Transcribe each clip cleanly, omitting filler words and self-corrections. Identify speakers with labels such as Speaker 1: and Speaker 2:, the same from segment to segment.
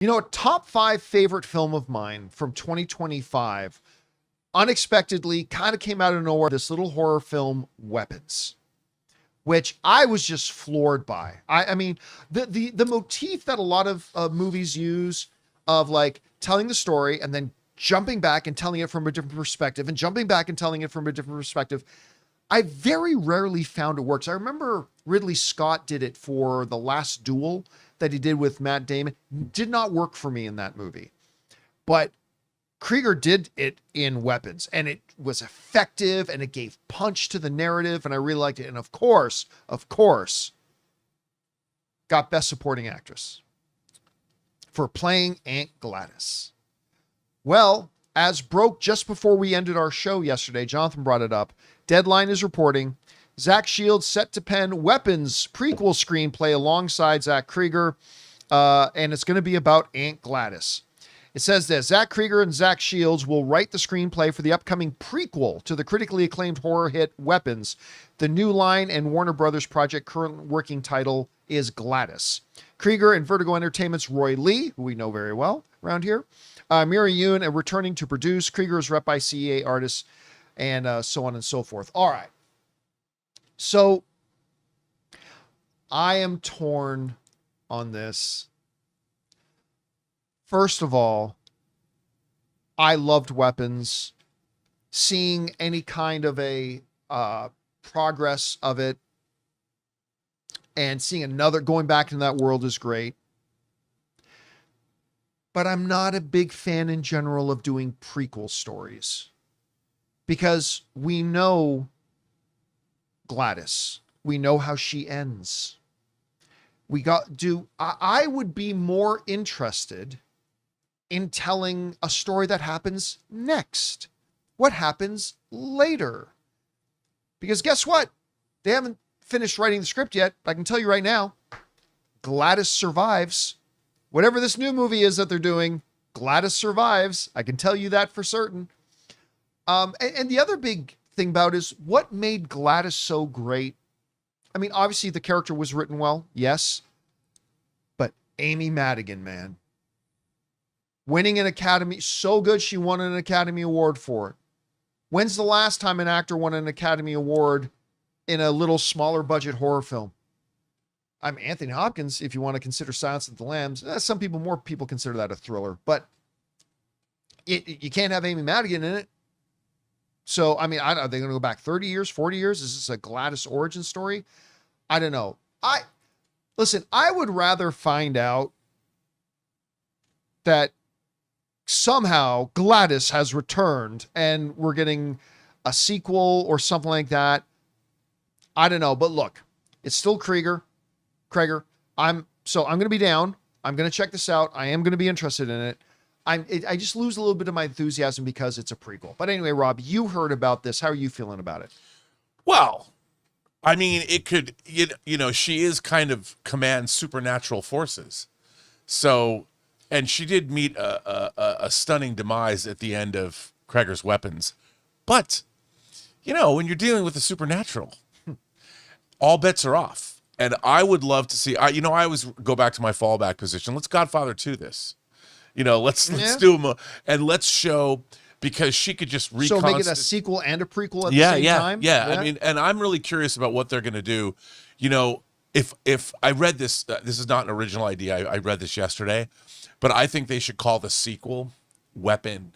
Speaker 1: You know, a top 5 favorite film of mine from 2025 unexpectedly kind of came out of nowhere. This little horror film, Weapons, which I was just floored by. I mean, the motif that a lot of movies use of like telling the story and then jumping back and telling it from a different perspective and jumping back and telling it from a different perspective. I very rarely found it works. I remember Ridley Scott did it for The Last Duel that he did with Matt Damon. Did not work for me in that movie. But Cregger did it in Weapons, and it was effective, and it gave punch to the narrative, and I really liked it. And of course, got Best Supporting Actress for playing Aunt Gladys. Well, as broke just before we ended our show yesterday, Jonathan brought it up. Deadline is reporting Zach Shields set to pen Weapons prequel screenplay alongside Zach Cregger, and it's going to be about Aunt Gladys. It says this: Zach Cregger and Zach Shields will write the screenplay for the upcoming prequel to the critically acclaimed horror hit Weapons. The New Line and Warner Brothers project current working title is Gladys. Cregger and Vertigo Entertainment's Roy Lee, who we know very well around here. Mira Yoon returning to produce. Cregger is rep by CEA artists, and so on and so forth. All right. So I am torn on this. First of all, I loved Weapons. Seeing any kind of a progress of it and seeing another going back into that world is great. But I'm not a big fan in general of doing prequel stories because we know Gladys. We know how she ends. I would be more interested in telling a story that happens next. What happens later? Because guess what? They haven't finished writing the script yet. I can tell you right now, Gladys survives. Whatever this new movie is that they're doing, Gladys survives. I can tell you that for certain. And the other big thing about is what made Gladys so great. I mean, obviously the character was written well, yes. But Amy Madigan, man. Winning an Academy, so good she won an Academy Award for it. When's the last time an actor won an Academy Award in a little smaller budget horror film? I'm Anthony Hopkins, if you want to consider Silence of the Lambs. More people consider that a thriller, but you can't have Amy Madigan in it. So, I mean, are they going to go back 30 years, 40 years? Is this a Gladys origin story? I don't know. Listen, I would rather find out that somehow Gladys has returned and we're getting a sequel or something like that. I don't know, but look, it's still Cregger. I'm going to be down. I'm going to check this out. I am going to be interested in it. I just lose a little bit of my enthusiasm because it's a prequel. But anyway, Rob, you heard about this. How are you feeling about it?
Speaker 2: Well, I mean, it could, she is kind of commands supernatural forces. So, and she did meet a stunning demise at the end of Cregger's Weapons. But, when you're dealing with the supernatural, all bets are off. And I would love to see, I always go back to my fallback position. Let's Godfather 2 this. Let's do them and let's show, because she could just
Speaker 1: So make it a sequel and a prequel at the same time?
Speaker 2: Yeah. I mean, and I'm really curious about what they're going to do. If I read this, this is not an original idea. I read this yesterday, but I think they should call the sequel Weapon.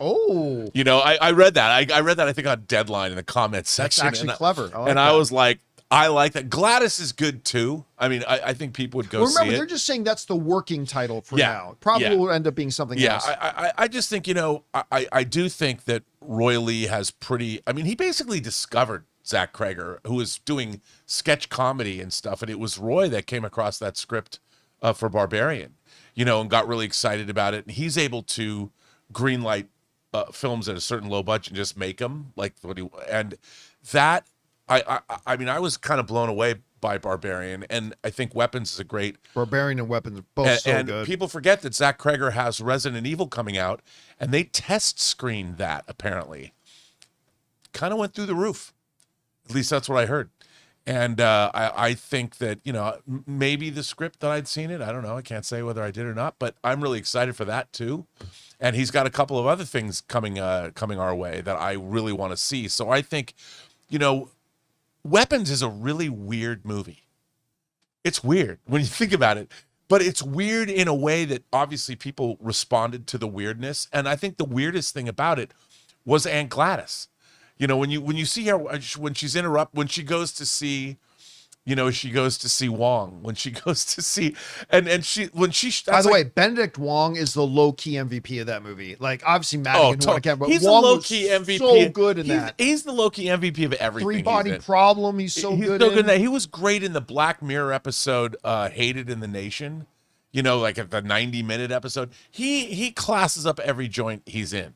Speaker 1: Oh.
Speaker 2: I read that. I read that, I think, on Deadline in the comments section.
Speaker 1: That's actually clever.
Speaker 2: I was like, I like that. Gladys is good too. I mean, I think people would go see it.
Speaker 1: Remember, they're just saying that's the working title for now. Probably will end up being something else.
Speaker 2: I just think, I do think that Roy Lee has he basically discovered Zach Cregger, who was doing sketch comedy and stuff. And it was Roy that came across that script for Barbarian, and got really excited about it. And he's able to greenlight films at a certain low budget and just make them I was kind of blown away by Barbarian, and I think Weapons is a great...
Speaker 1: Barbarian and Weapons are both so good.
Speaker 2: And people forget that Zach Cregger has Resident Evil coming out, and they test screened that, apparently. Kind of went through the roof. At least that's what I heard. And I think that, maybe the script that I'd seen it. I don't know. I can't say whether I did or not, but I'm really excited for that too. And he's got a couple of other things coming our way that I really want to see. So I think, Weapons is a really weird movie. It's weird when you think about it, but it's weird in a way that obviously people responded to the weirdness. And I think the weirdest thing about it was Aunt Gladys. When you see her, when she goes to see, she goes to see Wong, when she goes to see, by
Speaker 1: the way, Benedict Wong is the low-key MVP of that movie. Like, obviously, Madigan, but
Speaker 2: he's
Speaker 1: Wong
Speaker 2: the low-key MVP.
Speaker 1: So good in that.
Speaker 2: He's the low-key MVP of everything.
Speaker 1: Three-Body Problem, he's so good
Speaker 2: in that. He was great in the Black Mirror episode, Hated in the Nation, like at the 90-minute episode. He classes up every joint he's in.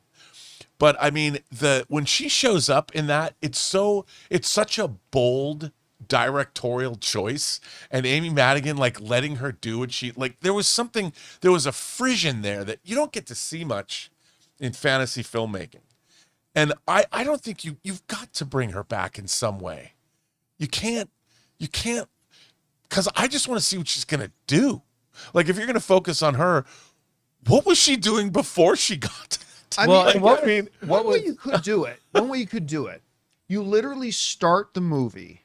Speaker 2: But I mean, when she shows up in that, it's such a bold directorial choice, and Amy Madigan letting her do what she there was a frisson there that you don't get to see much in fantasy filmmaking. And I don't think you've got to bring her back in some way. You can't, because I just want to see what she's gonna do. If you're gonna focus on her, what was she doing before she got to
Speaker 1: one way you could do it, you literally start the movie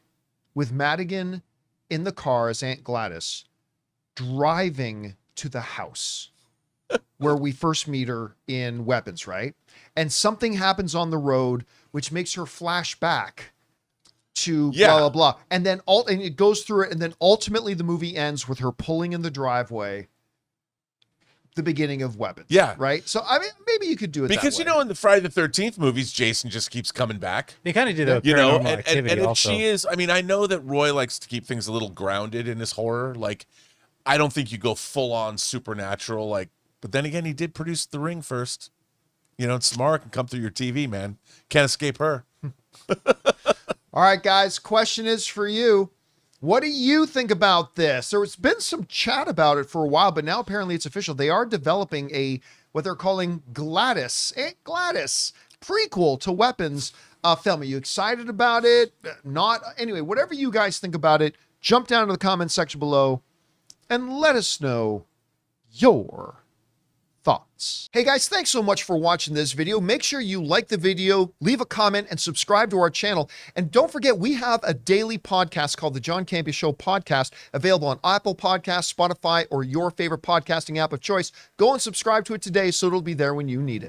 Speaker 1: with Madigan in the car as Aunt Gladys driving to the house where we first meet her in Weapons, right? And something happens on the road which makes her flash back to blah, blah, blah. And then and it goes through it, and then ultimately the movie ends with her pulling in the driveway, the beginning of Weapons.
Speaker 2: Yeah.
Speaker 1: Right? So, I mean, maybe you could do it
Speaker 2: because,
Speaker 1: that way.
Speaker 2: in the Friday the 13th movies, Jason just keeps coming back.
Speaker 3: They kind of did a Paranormal Activity
Speaker 2: and
Speaker 3: also.
Speaker 2: she is, I mean, I know that Roy likes to keep things a little grounded in his horror. I don't think you go full on supernatural, but then again, he did produce The Ring first. Samara can come through your TV, man. Can't escape her.
Speaker 1: All right, guys, question is for you. What do you think about this? There's been some chat about it for a while, but now apparently it's official. They are developing what they're calling Gladys prequel to Weapons film. Are you excited about it? Not? Anyway, whatever you guys think about it, jump down to the comment section below and let us know your thoughts. Hey guys, thanks so much for watching this video. Make sure you like the video, leave a comment, and subscribe to our channel. And don't forget, we have a daily podcast called the John Campea Show podcast, available on Apple Podcasts, Spotify, or your favorite podcasting app of choice. Go and subscribe to it today so it'll be there when you need it.